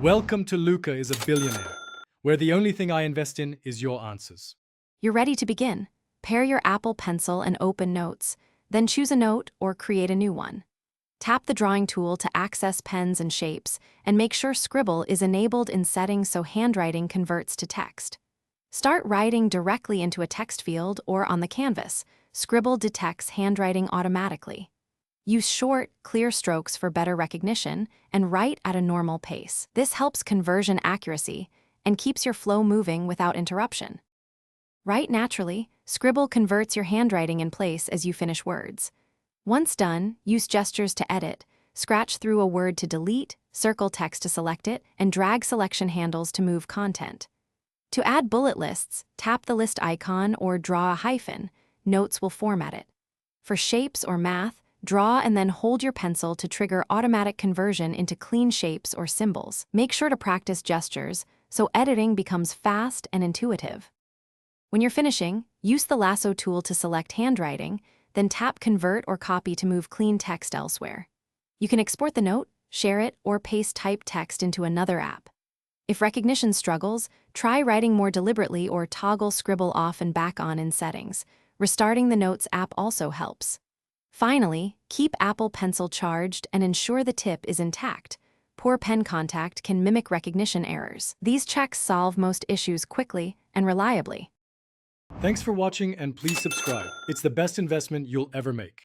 Welcome to Luca is a Billionaire, where the only thing I invest in is your answers. You're ready to begin. Pair your Apple Pencil and open Notes, then choose a note or create a new one. Tap the drawing tool to access pens and shapes, and make sure Scribble is enabled in settings so handwriting converts to text. Start writing directly into a text field or on the canvas. Scribble detects handwriting automatically. Use short, clear strokes for better recognition and write at a normal pace. This helps conversion accuracy and keeps your flow moving without interruption. Write naturally. Scribble converts your handwriting in place as you finish words. Once done, use gestures to edit. Scratch through a word to delete, circle text to select it, and drag selection handles to move content. To add bullet lists, tap the list icon or draw a hyphen. Notes will format it. For shapes or math, draw and then hold your pencil to trigger automatic conversion into clean shapes or symbols. Make sure to practice gestures so editing becomes fast and intuitive. When you're finishing, use the lasso tool to select handwriting, then tap Convert or Copy to move clean text elsewhere. You can export the note, share it, or paste typed text into another app. If recognition struggles, try writing more deliberately or toggle Scribble off and back on in settings. Restarting the Notes app also helps. Finally, keep Apple Pencil charged and ensure the tip is intact. Poor pen contact can mimic recognition errors. These checks solve most issues quickly and reliably. Thanks for watching and please subscribe. It's the best investment you'll ever make.